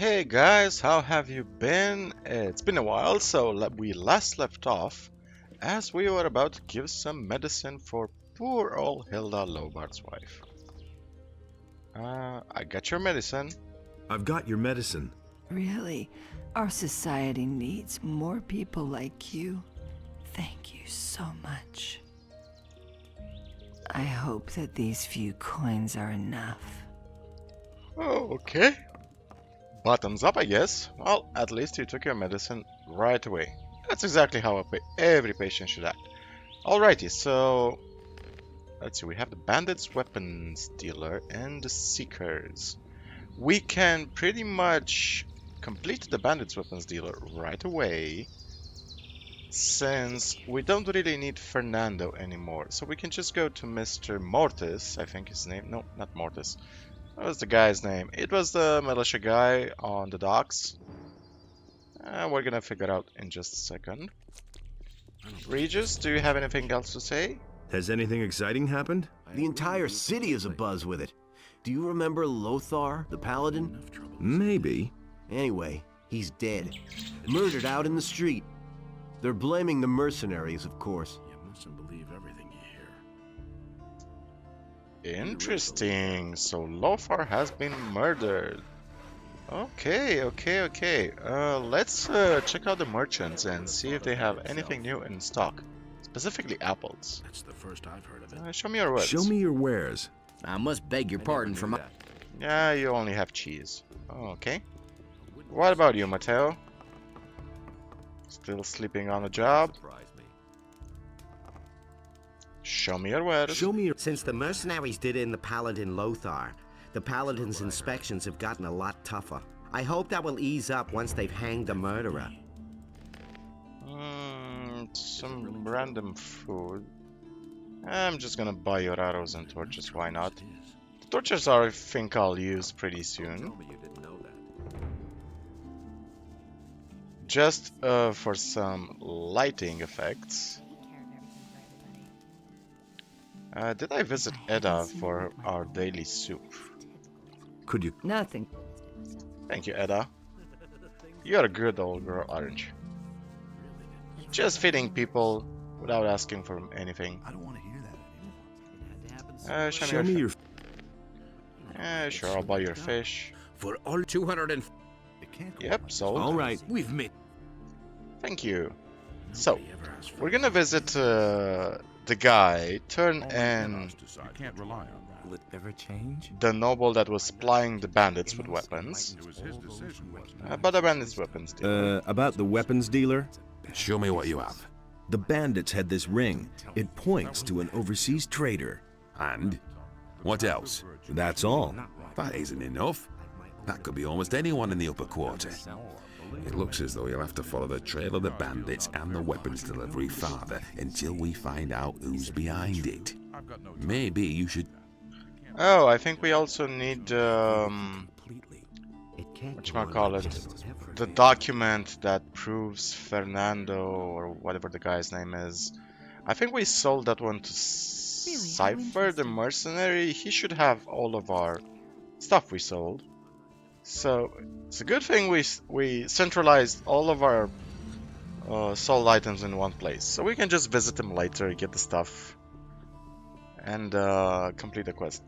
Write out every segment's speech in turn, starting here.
Hey guys, how have you been? It's been a while, so we last left off as we were about to give some medicine for poor old Hilda Lobard's wife. I got your medicine. I've got your medicine. Really? Our society needs more people like you. Thank you so much. I hope that these few coins are enough. Oh, okay. Bottoms up, I guess. Well, at least you took your medicine right away. That's exactly how every patient should act. Alrighty, so let's see. We have the bandits, weapons dealer, and the seekers. We can pretty much complete the bandits, weapons dealer right away, since we don't really need Fernando anymore. So we can just go to Mr. Mortis, I think his name. No, not Mortis. What was the guy's name? It was the militia guy on the docks. We're gonna figure out in just a second. Regis, do you have anything else to say? Has anything exciting happened? The entire city is abuzz with it. Do you remember Lothar, the paladin? Maybe. Anyway, he's dead. Murdered out in the street. They're blaming the mercenaries, of course. You mustn't believe everything you hear. Interesting. So Lothar has been murdered. Okay. Let's check out the merchants and see if they have anything new in stock. Specifically apples. That's the first I've heard of it. Show me your wares. Show me your wares. I must beg your pardon for my... Yeah, you only have cheese. Okay. What about you, Matteo? Still sleeping on the job? Show me your wares. Show me your... Since the mercenaries did in the paladin Lothar, the paladin's inspections have gotten a lot tougher. I hope that will ease up once they've hanged the murderer. Some random food. I'm just gonna buy your arrows and torches, why not? The torches are, I think I'll use pretty soon. Just for some lighting effects. Did I visit Edda for our daily soup? Could you... Nothing. Thank you, Edda. You're a good old girl, aren't you? Just feeding people without asking for anything. I don't want to hear that anymore. Show me your... Sure, I'll buy your fish. For all 200 and... Yep, sold. All right. We've met. Thank you. So, we're gonna visit the guy, turn and You can't rely on that. Will it ever change? the noble that was supplying the bandits with weapons. It was his decision, wasn't it? But the bandits' weapons deal. About the weapons dealer? Show me what you have. The bandits had this ring. It points to an overseas trader. And? What else? That's all. That isn't enough. That could be almost anyone in the upper quarter. It looks as though you'll have to follow the trail of the bandits and the weapons delivery farther until we find out who's behind it. Maybe you should... Oh, I think we also need, whatchamacallit, the document that proves Fernando, or whatever the guy's name is. I think we sold that one to Cypher, the mercenary. He should have all of our stuff we sold. So, it's a good thing we centralized all of our sold items in one place. So we can just visit him later, get the stuff, and complete the quest.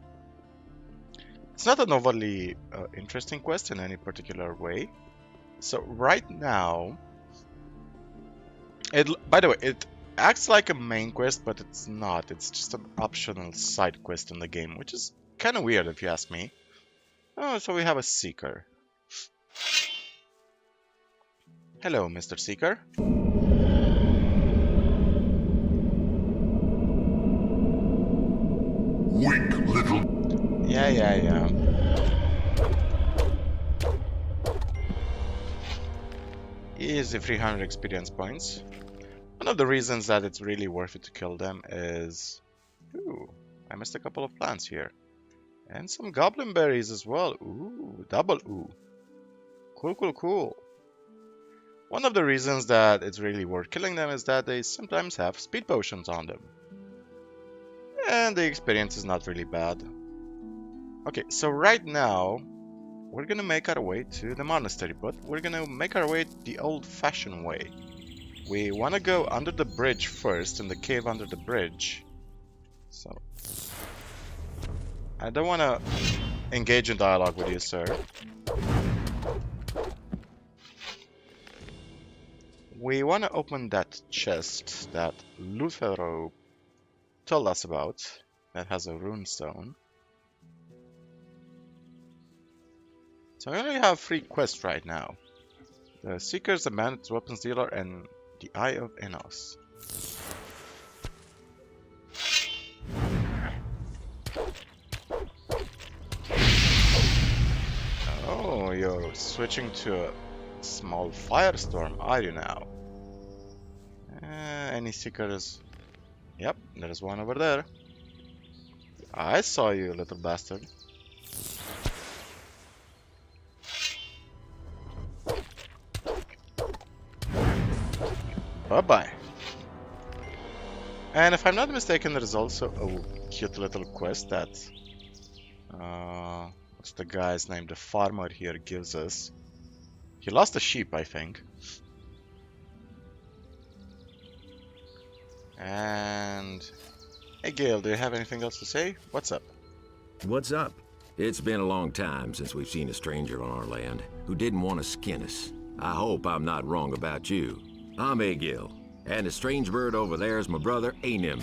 It's not an overly interesting quest in any particular way. So right now, by the way, it acts like a main quest, but it's not. It's just an optional side quest in the game, which is kind of weird if you ask me. Oh, so we have a seeker. Hello, Mr. Seeker. Weak little... Yeah. Easy 300 experience points. One of the reasons that it's really worth it to kill them is... Ooh, I missed a couple of plants here. And some goblin berries as well. Ooh, double ooh. Cool. One of the reasons that it's really worth killing them is that they sometimes have speed potions on them. And the experience is not really bad. Okay, so right now, we're gonna make our way to the monastery, but we're gonna make our way the old-fashioned way. We wanna go under the bridge first, in the cave under the bridge. So I don't wanna engage in dialogue with you, sir. We wanna open that chest that Luthero told us about, that has a runestone. So I only have 3 quests right now. The Seekers, the Bandits, Weapons Dealer, and the Eye of Innos. Oh, you're switching to a small firestorm, are you now? Any Seekers? Yep, there's one over there. I saw you, little bastard. Bye-bye. And if I'm not mistaken, there's also a cute little quest that... what's the guy's name? The farmer here gives us. He lost a sheep, I think. And... Hey Gale, do you have anything else to say? What's up? What's up? It's been a long time since we've seen a stranger on our land who didn't want to skin us. I hope I'm not wrong about you. I'm Egil, and the strange bird over there is my brother, Anim.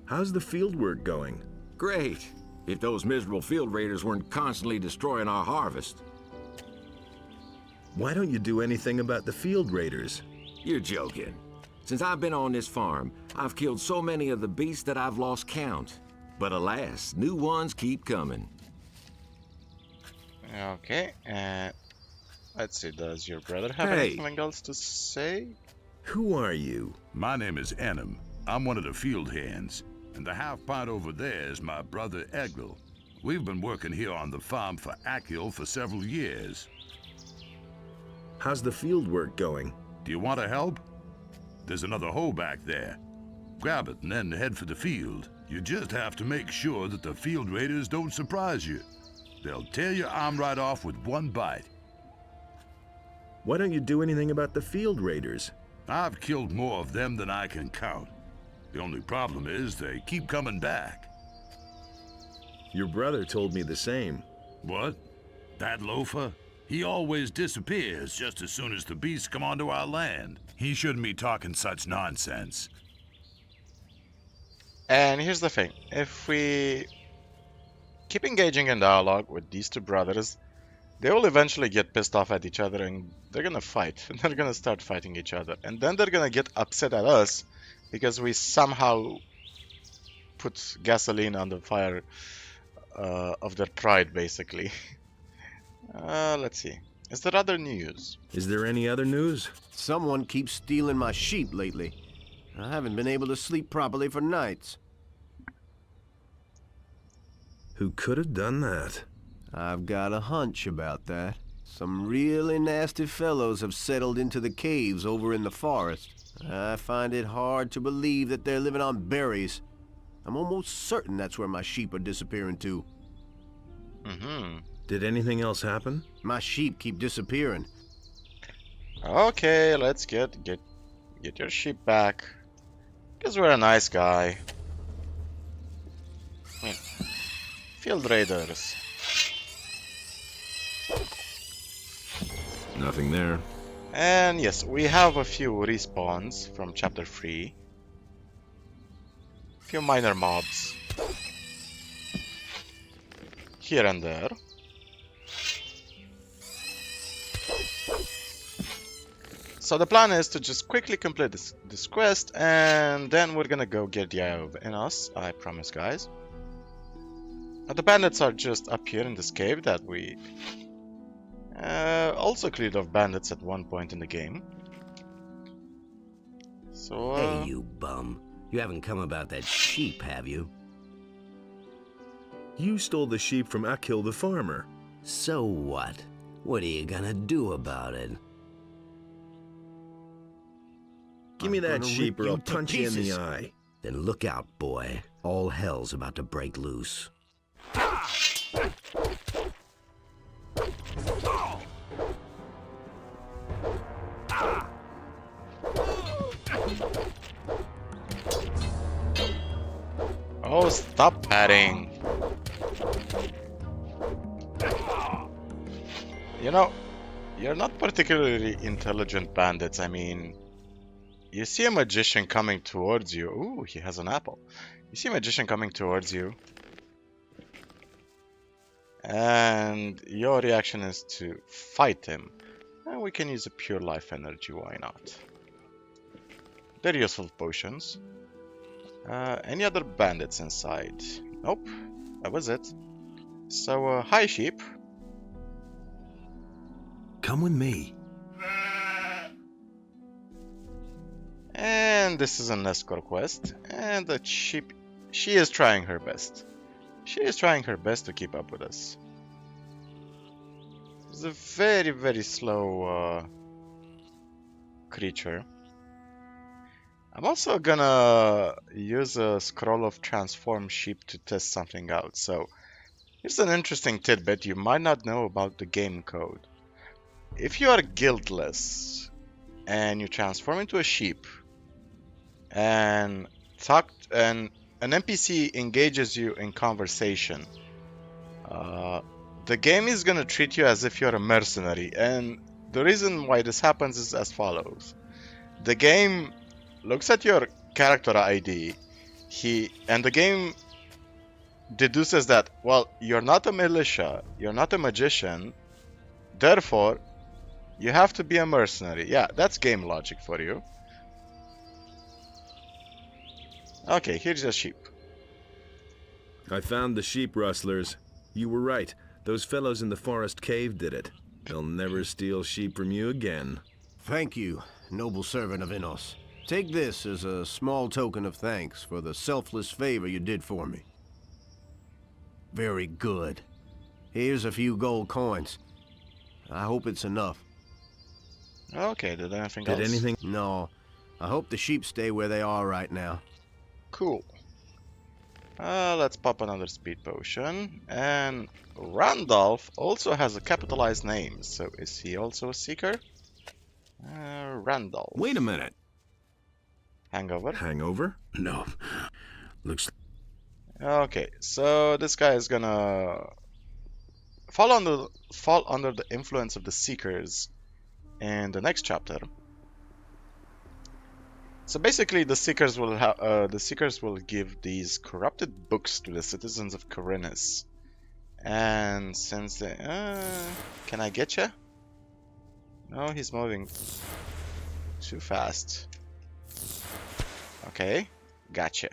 How's the field work going? Great, if those miserable field raiders weren't constantly destroying our harvest. Why don't you do anything about the field raiders? You're joking. Since I've been on this farm, I've killed so many of the beasts that I've lost count. But alas, new ones keep coming. Okay, let's see, does your brother have Hey. anything else to say? Who are you? My name is Anim. I'm one of the field hands, and the half-pint over there is my brother Egil. We've been working here on the farm for Akil for several years. How's the field work going? Do you want to help? There's another hoe back there. Grab it and then head for the field. You just have to make sure that the field raiders don't surprise you. They'll tear your arm right off with one bite. Why don't you do anything about the field raiders? I've killed more of them than I can count. The only problem is they keep coming back. Your brother told me the same. What? That loafer? He always disappears just as soon as the beasts come onto our land. He shouldn't be talking such nonsense. And here's the thing, if we keep engaging in dialogue with these two brothers, they will eventually get pissed off at each other and they're gonna fight. And they're gonna start fighting each other. And then they're gonna get upset at us because we somehow put gasoline on the fire of their pride, basically. Let's see. Is there other news? Is there any other news? Someone keeps stealing my sheep lately. I haven't been able to sleep properly for nights. Who could have done that? I've got a hunch about that. Some really nasty fellows have settled into the caves over in the forest. I find it hard to believe that they're living on berries. I'm almost certain that's where my sheep are disappearing to. Did anything else happen? My sheep keep disappearing. Okay, let's get your sheep back. Because we're a nice guy. Field raiders. Nothing there. And yes, we have a few respawns from chapter 3. A few minor mobs. Here and there. So the plan is to just quickly complete this quest, and then we're gonna go get the Eye of Innos, I promise, guys. The bandits are just up here in this cave that we also cleared off bandits at one point in the game. So, Hey, you bum. You haven't come about that sheep, have you? You stole the sheep from Akil the farmer. So what? What are you gonna do about it? Give me I'm that gonna sheep rip or I'll you to punch you in the pieces. eye. Then look out, boy. All hell's about to break loose. Oh, stop patting. You know, you're not particularly intelligent bandits. I mean, you see a magician coming towards you. Ooh, he has an apple. You see a magician coming towards you. And your reaction is to fight him. And we can use a pure life energy, why not? They're useful potions. Any other bandits inside? Nope, that was it. So, hi sheep. Come with me. And this is an escort quest. And the sheep, she is trying her best. She is trying her best to keep up with us. It's a very, very slow creature. I'm also gonna use a scroll of transform sheep to test something out. So here's an interesting tidbit you might not know about the game code. If you are guildless and you transform into a sheep and an NPC engages you in conversation, the game is gonna treat you as if you're a mercenary, and the reason why this happens is as follows. The game looks at your character ID, and the game deduces that, well, you're not a militia, you're not a magician, therefore, you have to be a mercenary. Yeah, that's game logic for you. Okay, here's a sheep. I found the sheep rustlers. You were right. Those fellows in the forest cave did it. They'll never steal sheep from you again. Thank you, noble servant of Innos. Take this as a small token of thanks for the selfless favor you did for me. Very good. Here's a few gold coins. I hope it's enough. Okay, did anything else? Did anything? No. I hope the sheep stay where they are right now. Cool. Let's pop another speed potion. And Randolph also has a capitalized name, so is he also a seeker? Randolph. Wait a minute. Hangover? Hangover? No. Looks... Okay, so this guy is gonna fall under the influence of the Seekers in the next chapter. So basically, the Seekers will give these corrupted books to the citizens of Corinus, and since they, can I get you? No, he's moving too fast. Okay, gotcha.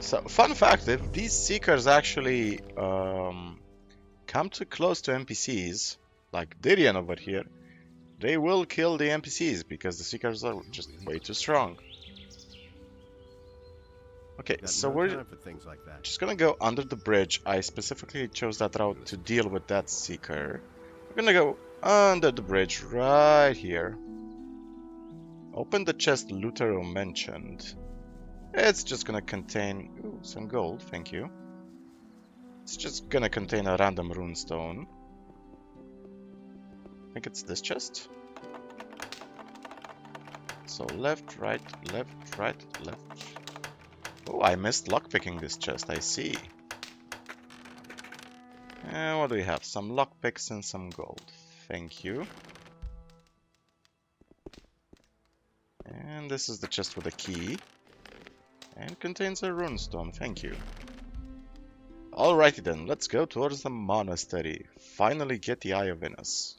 So, fun fact, if these Seekers actually come too close to NPCs, like Dirian over here, they will kill the NPCs because the Seekers are just way too strong. Okay, so we're for things like that. just gonna go under the bridge. I specifically chose that route to deal with that Seeker. We're gonna go under the bridge right here. Open the chest Lutero mentioned. It's just gonna contain some gold, thank you. It's just gonna contain a random runestone. I think it's this chest. So left, right, left, right, left. Oh, I missed lockpicking this chest, I see. And what do we have? Some lockpicks and some gold. Thank you. And this is the chest with a key. And contains a runestone, thank you. Alrighty then, let's go towards the monastery. Finally get the Eye of Innos.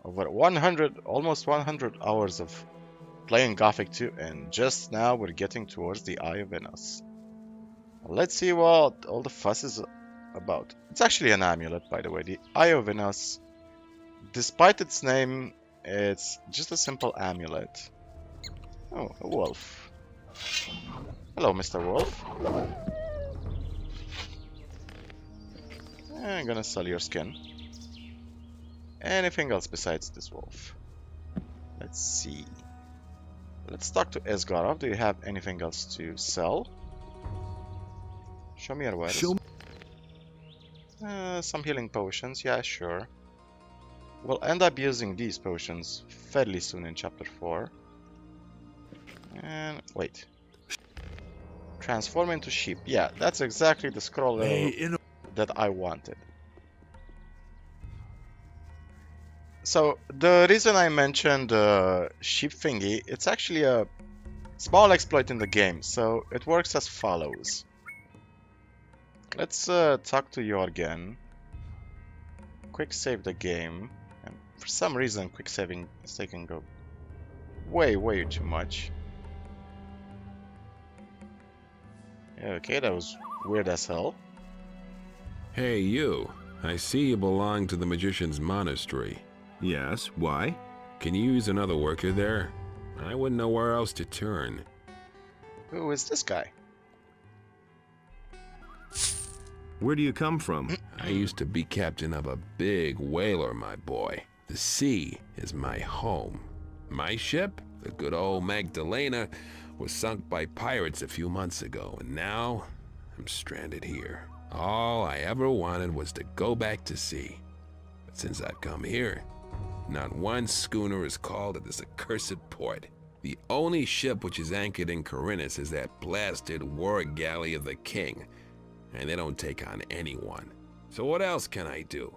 Over 100, almost 100 hours of playing Gothic 2, and just now we're getting towards the Eye of Innos. Let's see what all the fuss is about. It's actually an amulet, by the way. The Eye of Innos, despite its name, it's just a simple amulet. Oh, a wolf. Hello, Mr. Wolf. I'm gonna sell your skin. Anything else besides this wolf? Let's see. Let's talk to Esgarov. Do you have anything else to sell? Show me your wares. Show Some healing potions. Yeah, sure. we'll end up using these potions fairly soon in chapter 4. And wait. Transform into sheep. Yeah, that's exactly the scroll that I wanted. So the reason I mentioned sheep thingy, it's actually a small exploit in the game, so it works as follows. Let's talk to you again. Quick save the game, and for some reason quick saving is taking way too much. Okay, that was weird as hell. Hey, you. I see you belong to the Magician's Monastery. Yes, why? Can you use another worker there? I wouldn't know where else to turn. Who is this guy? Where do you come from? I used to be captain of a big whaler, my boy. The sea is my home. My ship, the good old Magdalena, was sunk by pirates a few months ago, and now I'm stranded here. All I ever wanted was to go back to sea. But since I've come here, not one schooner is called at this accursed port. The only ship which is anchored in Corinthus is that blasted war galley of the king, and they don't take on anyone. So what else can I do?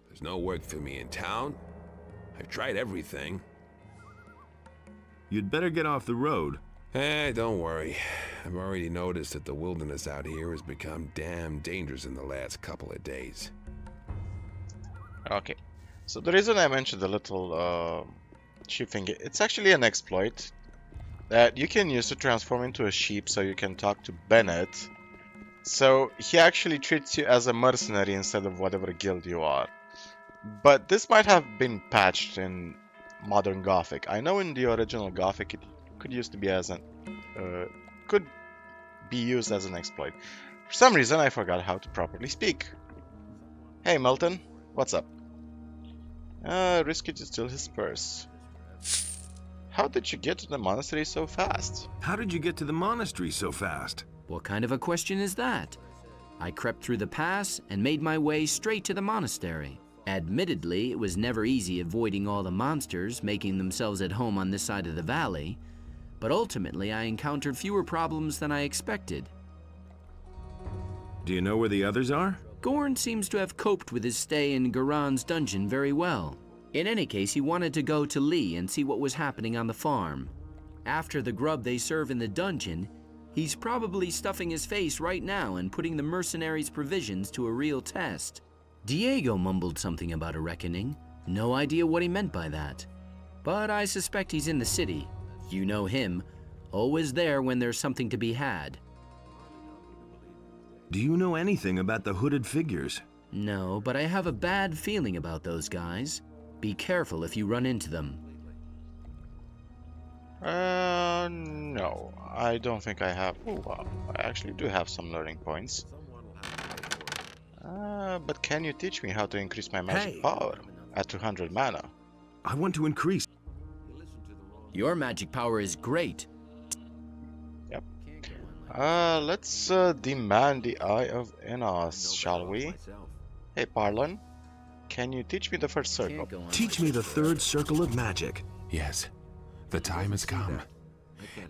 There's no work for me in town. I've tried everything. You'd better get off the road. Don't worry. I've already noticed that the wilderness out here has become damn dangerous in the last couple of days. Okay, so the reason I mentioned the little sheep thing, it's actually an exploit that you can use to transform into a sheep so you can talk to Bennett. So he actually treats you as a mercenary instead of whatever guild you are. But this might have been patched in modern Gothic. I know in the original Gothic it could used to be as an could be used as an exploit. For some reason I forgot how to properly speak. Hey Milton, what's up? Risky to steal his purse. How did you get to the monastery so fast? How did you get to the monastery so fast? What kind of a question is that? I crept through the pass and made my way straight to the monastery. Admittedly, it was never easy avoiding all the monsters making themselves at home on this side of the valley, but ultimately I encountered fewer problems than I expected. Do you know where the others are? Gorn seems to have coped with his stay in Garon's dungeon very well. In any case, he wanted to go to Lee and see what was happening on the farm. After the grub they serve in the dungeon, he's probably stuffing his face right now and putting the mercenaries' provisions to a real test. Diego mumbled something about a reckoning. No idea what he meant by that. But I suspect he's in the city. You know him, always there when there's something to be had. Do you know anything about the hooded figures? No, but I have a bad feeling about those guys. Be careful if you run into them. No. I don't think I have. Oh, wow. I actually do have some learning points. But can you teach me how to increase my magic power at 200 mana? I want to increase. Your magic power is great. Yep. Let's demand the Eye of Innos, shall we? Hey, Parlon, can you teach me the first circle? Teach me the third circle of magic. Yes, the time has come.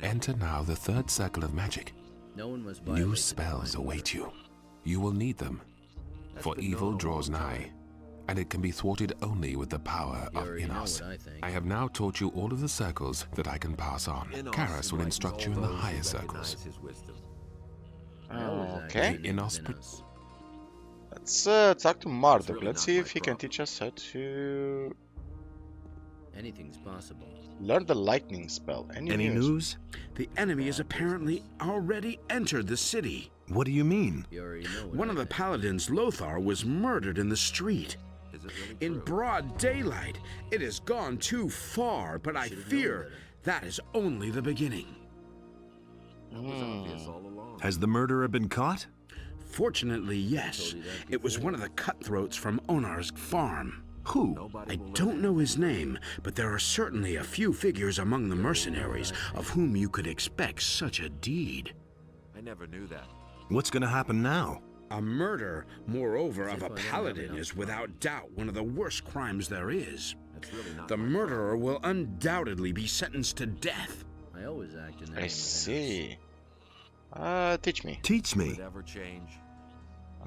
Enter now the third circle of magic. New spells await you. You will need them, for evil draws nigh, and it can be thwarted only with the power of Innos. I have now taught you all of the circles that I can pass on. Karas will instruct you in the higher circles. Okay. Innos. Let's talk to Marduk. Let's see if he can teach us how to Anything's possible. learn the lightning spell. Any news? The enemy has apparently already entered the city. What do you mean? One of the paladins, Lothar, was murdered in the street. In broad daylight. It has gone too far, but I fear that is only the beginning. Has the murderer been caught? Fortunately, yes. It was one of the cutthroats from Onar's farm. Who? I don't know his name, but there are certainly a few figures among the mercenaries of whom you could expect such a deed. I never knew that. What's going to happen now? A murder, moreover, of a paladin is without doubt one of the worst crimes there is. The murderer will undoubtedly be sentenced to death. I always act in that. I see. Teach me. Teach me.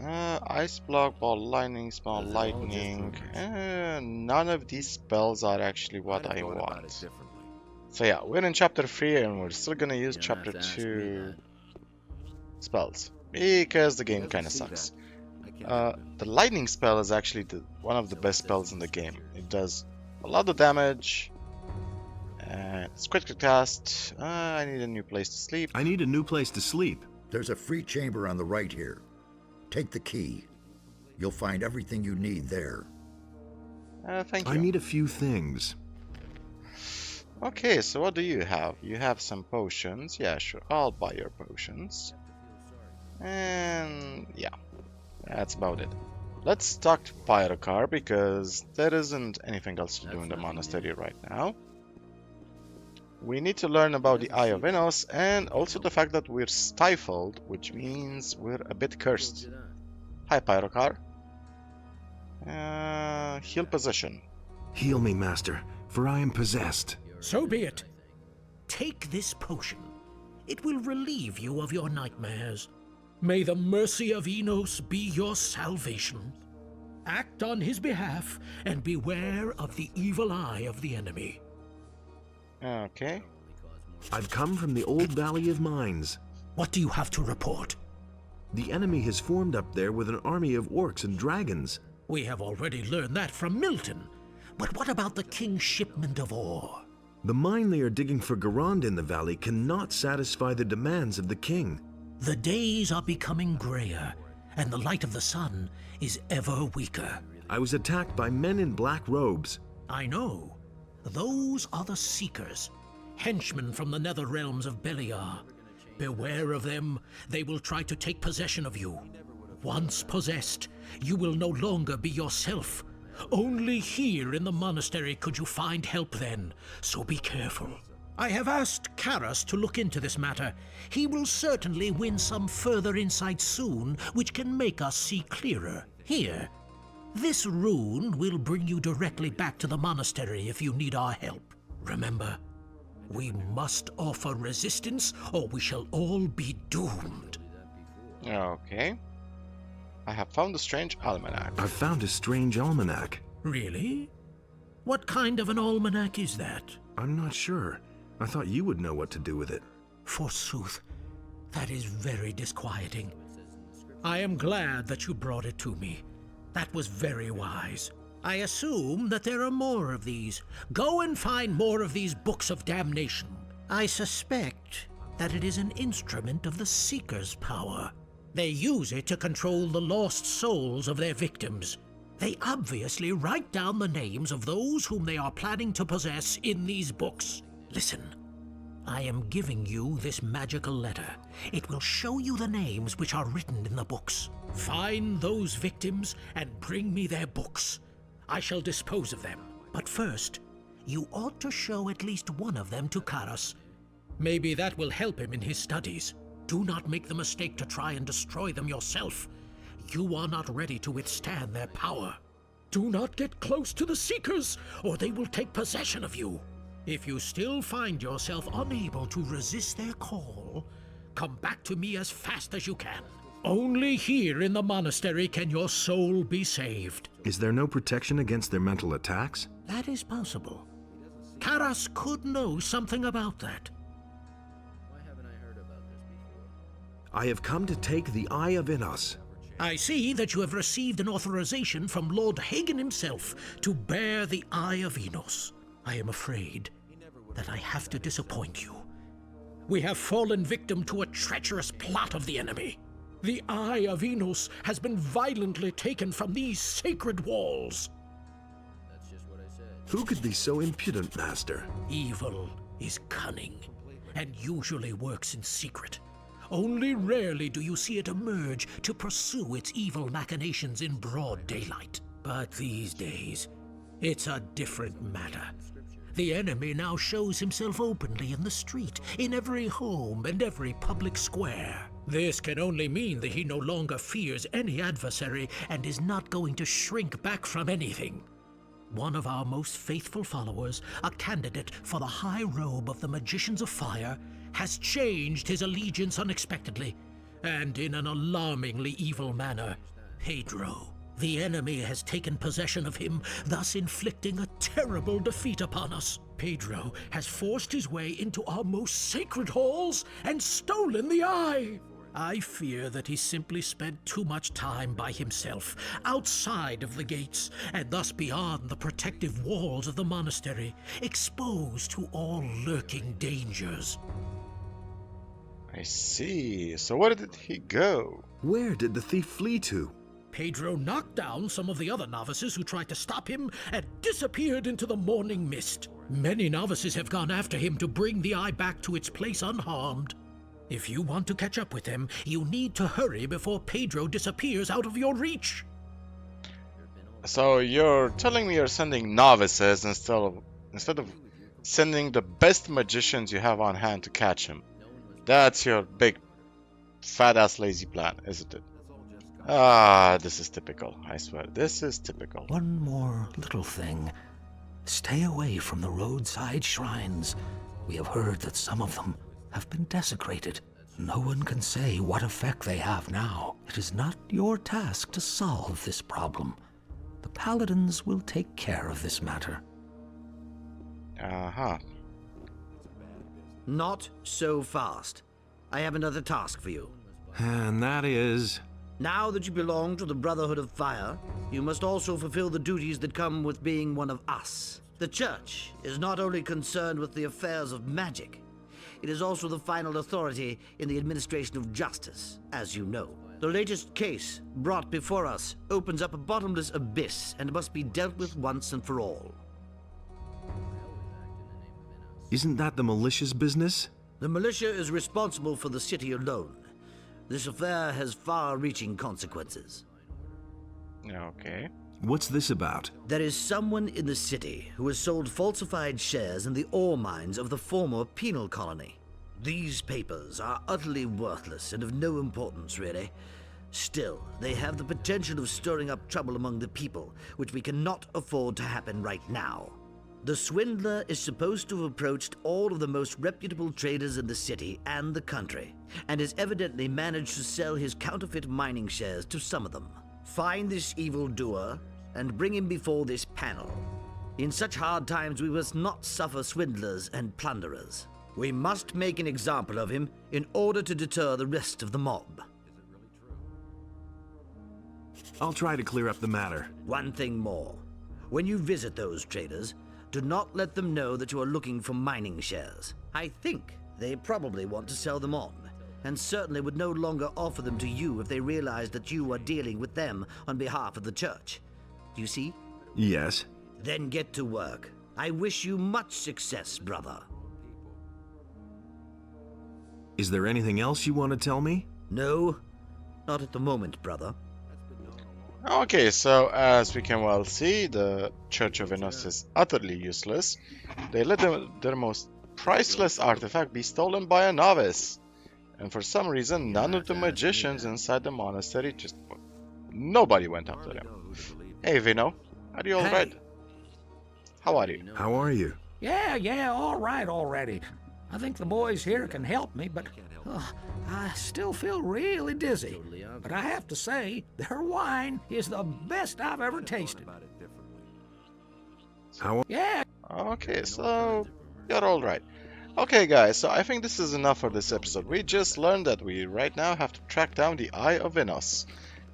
Ice block, ball lightning, spell lightning. None of these spells are actually what I want. So yeah, we're in chapter 3 and we're still gonna use chapter 2 spells. Because the game kinda sucks. The lightning spell is actually one of the best spells in the game. It does a lot of damage. It's quick to cast. I need a new place to sleep. I need a new place to sleep. There's a free chamber on the right here. Take the key. You'll find everything you need there. Thank you. I need a few things. Okay, so what do you have? You have some potions. Yeah, sure. I'll buy your potions. And yeah, that's about it. Let's talk to Pyrocar because there isn't anything else to do in the monastery right now. We need to learn about the Eye of Innos and also the fact that we're stifled, which means we're a bit cursed. Hi, Pyrocar. Heal possession. Heal me, master, for I am possessed. So be it. Take this potion. It will relieve you of your nightmares. May the mercy of Innos be your salvation. Act on his behalf and beware of the evil eye of the enemy. Okay. I've come from the old Valley of Mines. What do you have to report? The enemy has formed up there with an army of orcs and dragons. We have already learned that from Milton. But what about the king's shipment of ore? The mine they are digging for Garand in the valley cannot satisfy the demands of the king. The days are becoming grayer, and the light of the sun is ever weaker. I was attacked by men in black robes. I know. Those are the Seekers, henchmen from the nether realms of Beliar. Beware of them. They will try to take possession of you. Once possessed, you will no longer be yourself. Only here in the monastery could you find help then, so be careful. I have asked Karas to look into this matter. He will certainly win some further insight soon, which can make us see clearer. Here, this rune will bring you directly back to the monastery if you need our help. Remember, we must offer resistance or we shall all be doomed. Okay. I have found a strange almanac. I've found a strange almanac. Really? What kind of an almanac is that? I'm not sure. I thought you would know what to do with it. Forsooth, that is very disquieting. I am glad that you brought it to me. That was very wise. I assume that there are more of these. Go and find more of these books of damnation. I suspect that it is an instrument of the Seeker's power. They use it to control the lost souls of their victims. They obviously write down the names of those whom they are planning to possess in these books. Listen, I am giving you this magical letter. It will show you the names which are written in the books. Find those victims and bring me their books. I shall dispose of them. But first, you ought to show at least one of them to Karas. Maybe that will help him in his studies. Do not make the mistake to try and destroy them yourself. You are not ready to withstand their power. Do not get close to the Seekers, or they will take possession of you. If you still find yourself unable to resist their call, come back to me as fast as you can. Only here in the monastery can your soul be saved. Is there no protection against their mental attacks? That is possible. Karas could know something about that. Why haven't I heard about this before? I have come to take the Eye of Innos. I see that you have received an authorization from Lord Hagen himself to bear the Eye of Innos. I am afraid that I have to disappoint you. We have fallen victim to a treacherous plot of the enemy. The Eye of Innos has been violently taken from these sacred walls. That's just what I said. Who could be so impudent, Master? Evil is cunning, and usually works in secret. Only rarely do you see it emerge to pursue its evil machinations in broad daylight. But these days, it's a different matter. The enemy now shows himself openly in the street, in every home and every public square. This can only mean that he no longer fears any adversary and is not going to shrink back from anything. One of our most faithful followers, a candidate for the high robe of the Magicians of Fire, has changed his allegiance unexpectedly, and in an alarmingly evil manner. Pedro, the enemy has taken possession of him, thus inflicting a terrible defeat upon us. Pedro has forced his way into our most sacred halls and stolen the eye. I fear that he simply spent too much time by himself, outside of the gates, and thus beyond the protective walls of the monastery, exposed to all lurking dangers. I see. So where did he go? Where did the thief flee to? Pedro knocked down some of the other novices who tried to stop him and disappeared into the morning mist. Many novices have gone after him to bring the eye back to its place unharmed. If you want to catch up with them, you need to hurry before Pedro disappears out of your reach. So you're telling me you're sending novices instead of sending the best magicians you have on hand to catch him. That's your big fat-ass lazy plan, isn't it? Ah, this is typical. I swear, this is typical. One more little thing. Stay away from the roadside shrines. We have heard that some of them have been desecrated. No one can say what effect they have now. It is not your task to solve this problem. The paladins will take care of this matter. Uh-huh. Not so fast. I have another task for you. And that is... Now that you belong to the Brotherhood of Fire, you must also fulfill the duties that come with being one of us. The Church is not only concerned with the affairs of magic, it is also the final authority in the administration of justice, as you know. The latest case brought before us opens up a bottomless abyss and must be dealt with once and for all. Isn't that the militia's business? The militia is responsible for the city alone. This affair has far-reaching consequences. Okay. What's this about? There is someone in the city who has sold falsified shares in the ore mines of the former penal colony. These papers are utterly worthless and of no importance, really. Still, they have the potential of stirring up trouble among the people, which we cannot afford to happen right now. The swindler is supposed to have approached all of the most reputable traders in the city and the country, and has evidently managed to sell his counterfeit mining shares to some of them. Find this evildoer and bring him before this panel. In such hard times, we must not suffer swindlers and plunderers. We must make an example of him in order to deter the rest of the mob. I'll try to clear up the matter. One thing more. When you visit those traders, do not let them know that you are looking for mining shares. I think they probably want to sell them on, and certainly would no longer offer them to you if they realized that you are dealing with them on behalf of the Church. Do you see? Yes. Then get to work. I wish you much success, brother. Is there anything else you want to tell me? No, not at the moment, brother. Okay, so as we can well see, the Church of Innos is utterly useless. They let their most priceless artifact be stolen by a novice. And for some reason, none of the magicians inside the monastery nobody went after them. Hey Vino, are you alright? How are you? How are you? Yeah, all right already. I think the boys here can help me, but I still feel really dizzy. But I have to say, their wine is the best I've ever tasted. How? Yeah. Okay, so you're alright. Okay guys, so I think this is enough for this episode. We just learned that we right now have to track down the Eye of Innos,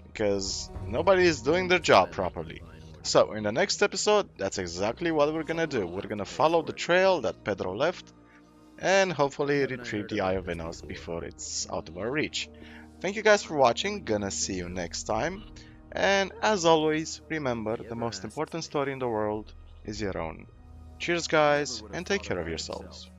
because nobody is doing their job properly. So in the next episode, that's exactly what we're gonna do. We're gonna follow the trail that Pedro left, and hopefully retrieve the Eye of Innos before it's out of our reach. Thank you guys for watching, gonna see you next time, and as always, remember, the most important story in the world is your own. Cheers guys, and take care of yourselves.